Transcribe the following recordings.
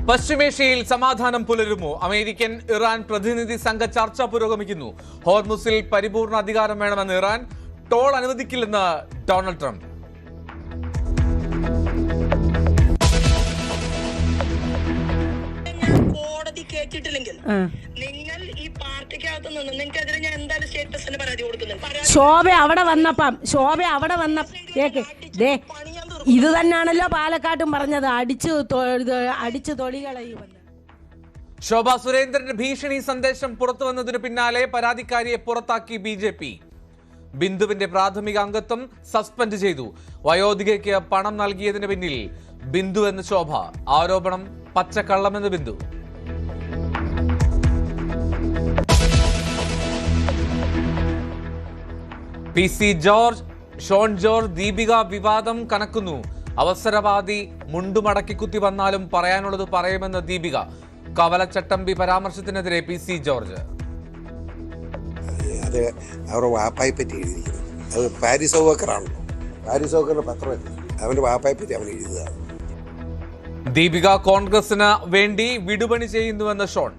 പശ്ചിമേഷ്യയിൽ സമാധാനം പുലരുമോ? American Iran പ്രതിനിധി സംഘ ചർച്ച പുരോഗമിക്കുന്നു. ഹോർമുസിൽ പരിപൂർണ അധികാരം വേണമെന്ന് ഇറാൻ, ടോൾ അനുവദിക്കില്ലെന്ന് ഡൊണാൾഡ് ട്രംപ്. കോടതി കേട്ടിട്ടില്ലെങ്കിൽ നിങ്ങൾ ഈ പാർട്ടിക്കകത്ത് നിന്ന് നിങ്ങൾക്കെതിരെ ഞാൻ എന്തായാലും സ്റ്റേറ്റ് പ്രസിഡന്റ് പരാതി കൊടുക്കുന്നുണ്ട്. ശോഭ അവിടെ വന്ന ഇത് തന്നെയാണല്ലോ പാലക്കാട്ടും പറഞ്ഞത്, അടിച്ചു തൊളികളയുമെന്ന്. ശോഭ സുരേന്ദ്രന്റെ ഭീഷണി സന്ദേശം പുറത്തു വന്നതിനു പിന്നാലെ പരാതിക്കാരിയെ പുറത്താക്കി ബി.ജെ.പി. ബിന്ദുവിന്റെ പ്രാഥമിക അംഗത്വം സസ്പെൻഡ് ചെയ്തു. വയോധികയ്ക്ക് പണം നൽകിയതിന് പിന്നിൽ ബിന്ദു എന്ന് ശോഭ, ആരോപണം പച്ചക്കള്ളമെന്ന് ബിന്ദു. പി.സി. ജോർജ്, ഷോൺ ജോർജ്, ദീപിക വിവാദം കനക്കുന്നു. അവസരവാദി മുണ്ടുമടക്കി കുത്തി വന്നാലും പറയാനുള്ളത് പറയുമെന്ന് ദീപിക. കവലച്ചട്ടമ്പി പരാമർശത്തിനെതിരെ പി.സി. ജോർജ്. അത് അവരുടെ വാപ്പായെ പറ്റി എഴുതിയിരിക്കുന്നത്. അത് പാരീസ് ഓവക്കറാണല്ലോ, പാരീസ് ഓവക്കറിന്റെ പത്രമല്ലേ, അവന്റെ വാപ്പായെ പറ്റി അവൻ എഴുതുകയാണ്. ദീപിക കോൺഗ്രസിന് വേണ്ടി വിടുപണി ചെയ്യുന്നുവെന്ന് ഷോൺ.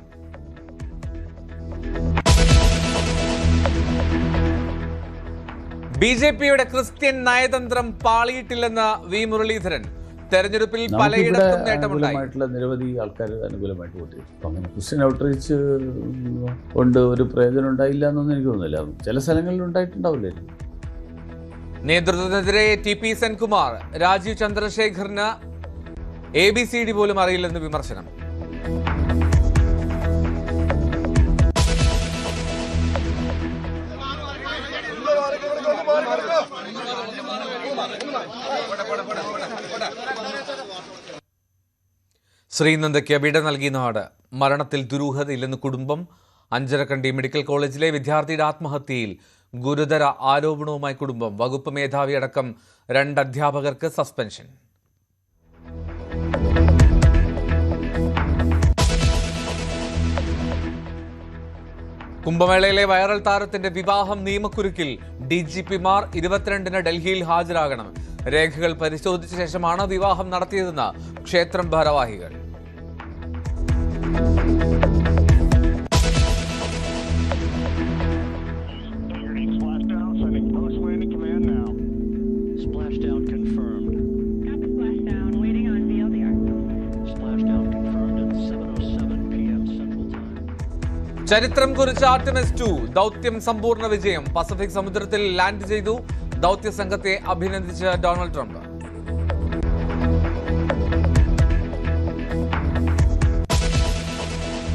ബി.ജെ.പിയുടെ ക്രിസ്ത്യൻ നയതന്ത്രം പാളിയിട്ടില്ലെന്ന് വി. മുരളീധരൻ. തെരഞ്ഞെടുപ്പിൽ പലയിടത്തും നേട്ടമുണ്ടായി. നിരവധി ആൾക്കാർ അനുകൂലമായിട്ട് വോട്ട് ചെയ്തു. അങ്ങനെ ക്രിസ്ത്യൻ ഔട്ട്റീച്ച് കൊണ്ട് ഒരു പ്രയോജനം ഉണ്ടായില്ല എന്നൊന്നും എനിക്ക് തോന്നുന്നില്ല. ചില സ്ഥലങ്ങളിൽ ഉണ്ടായിട്ടുണ്ടാവില്ലേ. നേതൃത്വത്തിനെതിരെ ടി.പി. സെൻകുമാർ, രാജീവ് ചന്ദ്രശേഖറിന് ABCD പോലും അറിയില്ലെന്ന് വിമർശനം. ശ്രീനന്ദയ്ക്ക് വിട നൽകി നാട്. മരണത്തിൽ ദുരൂഹതയില്ലെന്ന് കുടുംബം. അഞ്ചരക്കണ്ടി മെഡിക്കൽ കോളേജിലെ വിദ്യാർത്ഥിയുടെ ആത്മഹത്യയിൽ ഗുരുതര ആരോപണവുമായി കുടുംബം. വകുപ്പ് മേധാവി അടക്കം 2 അധ്യാപകർക്ക് സസ്പെൻഷൻ. കുംഭമേളയിലെ വൈറൽ താരത്തിന്റെ വിവാഹം നിയമക്കുരുക്കിൽ. DGPമാർ 22-ന് ഡൽഹിയിൽ ഹാജരാകണം. രേഖകൾ പരിശോധിച്ച ശേഷമാണ് വിവാഹം നടത്തിയതെന്ന് ക്ഷേത്രം ഭാരവാഹികൾ. ചരിത്രം കുറിച്ച ആർട്ടിമിസ് 2 ദൗത്യം സമ്പൂർണ്ണ വിജയം. പസഫിക് സമുദ്രത്തിൽ ലാൻഡ് ചെയ്തു. ദൗത്യ സംഘത്തെ അഭിനന്ദിച്ച് ഡൊണാൾഡ് ട്രംപ്.